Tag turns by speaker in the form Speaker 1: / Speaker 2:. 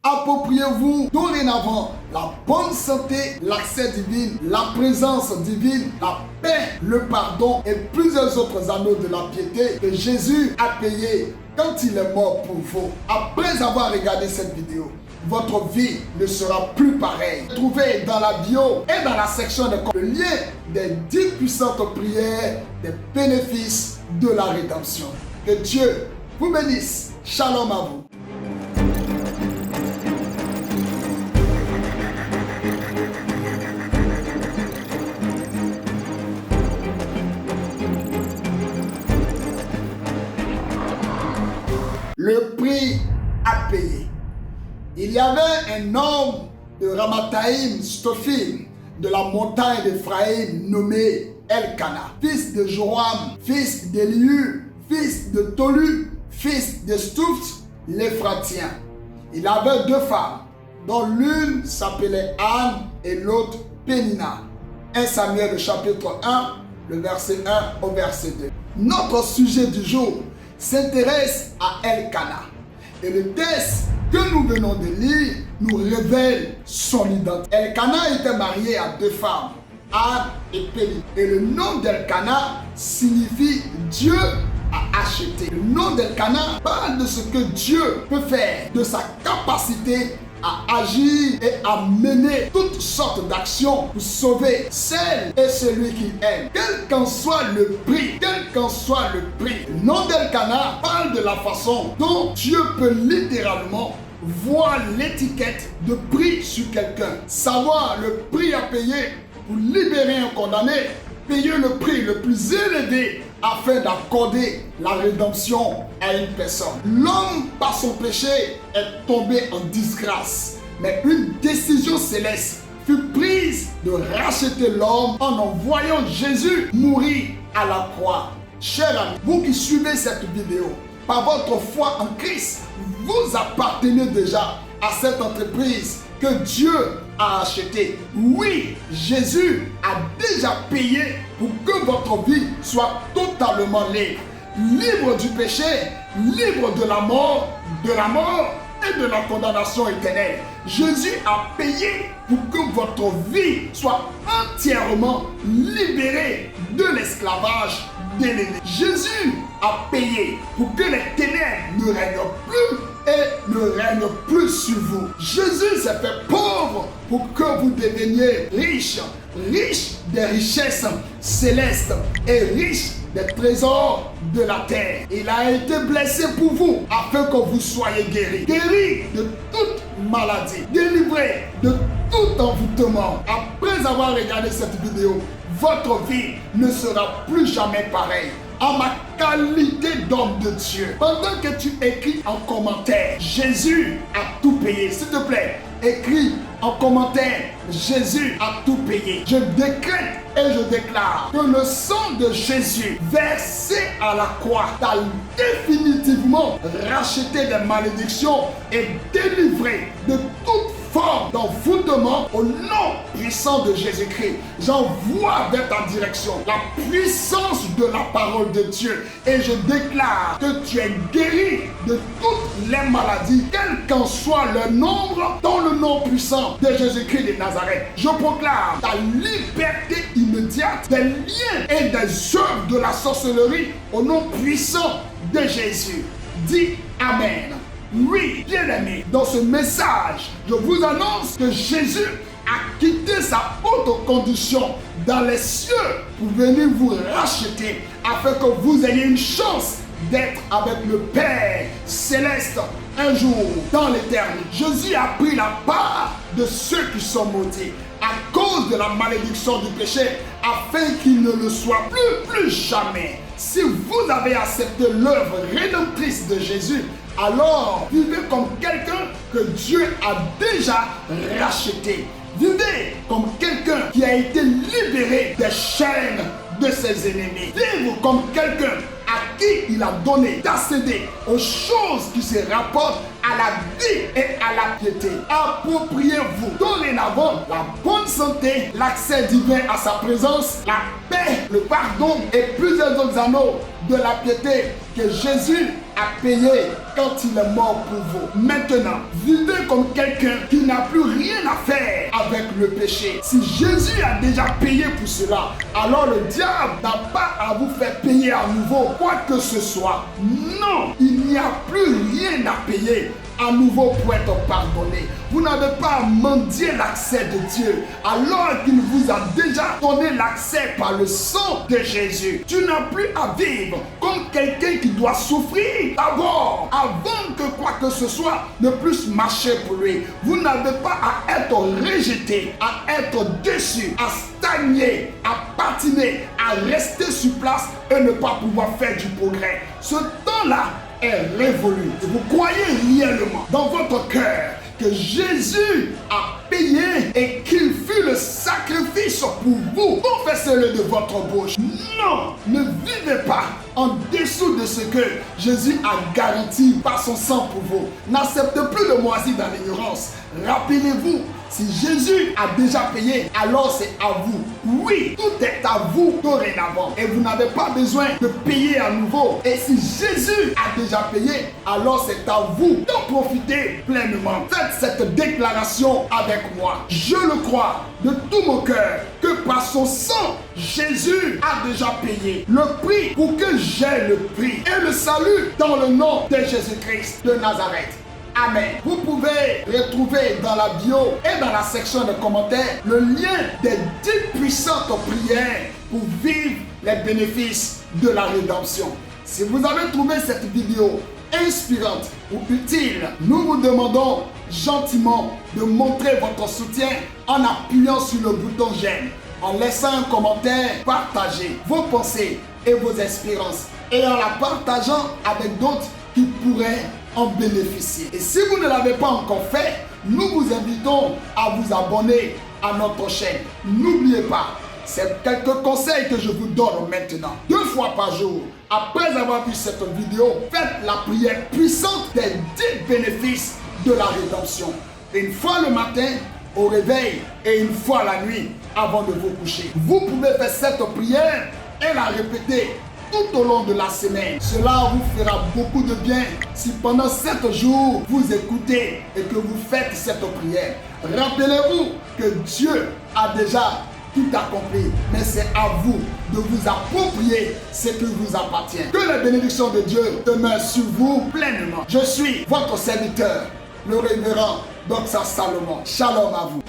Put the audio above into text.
Speaker 1: Appropriez-vous dorénavant la bonne santé, l'accès divin, la présence divine, la paix, le pardon et plusieurs autres anneaux de la piété que Jésus a payé quand il est mort pour vous. Après avoir regardé cette vidéo, votre vie ne sera plus pareille. Trouvez dans la bio et dans la section de le lien des 10 puissantes prières des bénéfices de la rédemption. Que Dieu vous bénisse. Shalom à vous. Le prix à payer. Il y avait un homme de Ramathaïm Stophim, de la montagne d'Éphraïm, nommé Elkana, fils de Joram, fils d'Elihu, fils de Tolu, fils de Stouft, l'Éphratien. Il avait deux femmes, dont l'une s'appelait Anne et l'autre Pénina. 1 Samuel, le chapitre 1, le verset 1 au verset 2. Notre sujet du jour s'intéresse à Elkana. Et le texte que nous venons de lire nous révèle son identité. Elkana était marié à deux femmes, Anne et Pénina. Et le nom d'Elkana signifie Dieu a acheté. Le nom d'Elkana parle de ce que Dieu peut faire, de sa capacité à agir et à mener toutes sortes d'actions pour sauver celle et celui qu'il aime, quel qu'en soit le prix, quel qu'en soit le prix. Le nom d'Elkana parle de la façon dont Dieu peut littéralement voir l'étiquette de prix sur quelqu'un, savoir le prix à payer pour libérer un condamné, payer le prix le plus élevé afin d'accorder la rédemption à une personne. L'homme, par son péché, est tombé en disgrâce. Mais une décision céleste fut prise de racheter l'homme en envoyant Jésus mourir à la croix. Chers amis, vous qui suivez cette vidéo, par votre foi en Christ, vous appartenez déjà à cette entreprise que Dieu a acheté. Oui, Jésus a déjà payé pour que votre vie soit totalement libre. Libre du péché, libre de la mort et de la condamnation éternelle. Jésus a payé pour que votre vie soit entièrement libérée de l'esclavage de l'ennemi. Jésus a payé pour que les ténèbres ne règnent plus et ne règne plus sur vous. Jésus s'est fait pauvre pour que vous deveniez riches, riches des richesses célestes et riches des trésors de la terre. Il a été blessé pour vous afin que vous soyez guéris. Guéris de toute maladie, délivrés de tout envoûtement. Après avoir regardé cette vidéo, votre vie ne sera plus jamais pareille. En ma qualité d'homme de Dieu, pendant que tu écris en commentaire, Jésus a tout payé. S'il te plaît, écris en commentaire, Jésus a tout payé. Je décrète et je déclare que le sang de Jésus versé à la croix t'a définitivement racheté des malédictions et délivré de toute forme d'envoûtement au nom puissant de Jésus-Christ. J'envoie vers ta direction la puissance de la parole de Dieu et je déclare que tu es guéri de toutes les maladies, quel qu'en soit le nombre, dans le nom puissant de Jésus-Christ de Nazareth. Je proclame ta liberté immédiate des liens et des œuvres de la sorcellerie au nom puissant de Jésus. Dis Amen. Oui, bien-aimés, dans ce message, je vous annonce que Jésus a quitté sa haute condition dans les cieux pour venir vous racheter afin que vous ayez une chance d'être avec le Père céleste un jour dans l'éternité. Jésus a pris la part de ceux qui sont maudits à cause de la malédiction du péché afin qu'il ne le soit plus jamais. Si vous avez accepté l'œuvre rédemptrice de Jésus, alors vivez comme quelqu'un que Dieu a déjà racheté. Vivez comme quelqu'un qui a été libéré des chaînes de ses ennemis. Vivez comme quelqu'un à qui il a donné d'accéder aux choses qui se rapportent à la vie et à la piété. Appropriez-vous dorénavant la bonne santé, l'accès divin à sa présence, la paix, le pardon et plusieurs autres anneaux de la piété que Jésus a payé quand il est mort pour vous. Maintenant, vivez comme quelqu'un qui n'a plus rien à faire avec le péché. Si Jésus a déjà payé pour cela, alors le diable n'a pas à vous faire payer à nouveau quoi que ce soit. Non, il n'y a plus rien à payer à nouveau pour être pardonné. Vous n'avez pas à mendier l'accès de Dieu alors qu'il vous a déjà donné l'accès par le sang de Jésus. Tu n'as plus à vivre comme quelqu'un qui doit souffrir d'abord avant que quoi que ce soit ne puisse marcher pour lui. Vous n'avez pas à être rejeté, à être déçu, à stagner, à patiner, à rester sur place et ne pas pouvoir faire du progrès. Ce temps-là est révolu. Et vous croyez réellement dans votre cœur que Jésus a payé et qu'il fut le sacrifice pour vous. Confessez-le de votre bouche. Non, ne vivez pas en dessous de ce que Jésus a garanti par son sang pour vous. N'acceptez plus de moisir dans l'ignorance. Rappelez-vous, si Jésus a déjà payé, alors c'est à vous. Oui, tout est à vous dorénavant. Et vous n'avez pas besoin de payer à nouveau. Et si Jésus a déjà payé, alors c'est à vous d'en profiter pleinement. Faites cette déclaration avec moi. Je le crois de tout mon cœur que par son sang, Jésus a déjà payé le prix pour que j'aie le prix et le salut dans le nom de Jésus-Christ de Nazareth. Amen. Vous pouvez retrouver dans la bio et dans la section de commentaires le lien des 10 puissantes prières pour vivre les bénéfices de la rédemption. Si vous avez trouvé cette vidéo inspirante ou utile, nous vous demandons gentiment de montrer votre soutien en appuyant sur le bouton j'aime, en laissant un commentaire, partager vos pensées et vos espérances et en la partageant avec d'autres qui pourraient en bénéficier. Et si vous ne l'avez pas encore fait, nous vous invitons à vous abonner à notre chaîne. N'oubliez pas, c'est quelques conseils que je vous donne maintenant. 2 fois par jour, après avoir vu cette vidéo, faites la prière puissante des 10 bénéfices de la rédemption. Une fois le matin, au réveil, et une fois la nuit, avant de vous coucher. Vous pouvez faire cette prière et la répéter tout au long de la semaine. Cela vous fera beaucoup de bien si pendant 7 jours vous écoutez et que vous faites cette prière. Rappelez-vous que Dieu a déjà tout accompli, mais c'est à vous de vous approprier ce qui vous appartient. Que la bénédiction de Dieu demeure sur vous pleinement. Je suis votre serviteur, le révérend Dr Salomon. Shalom à vous.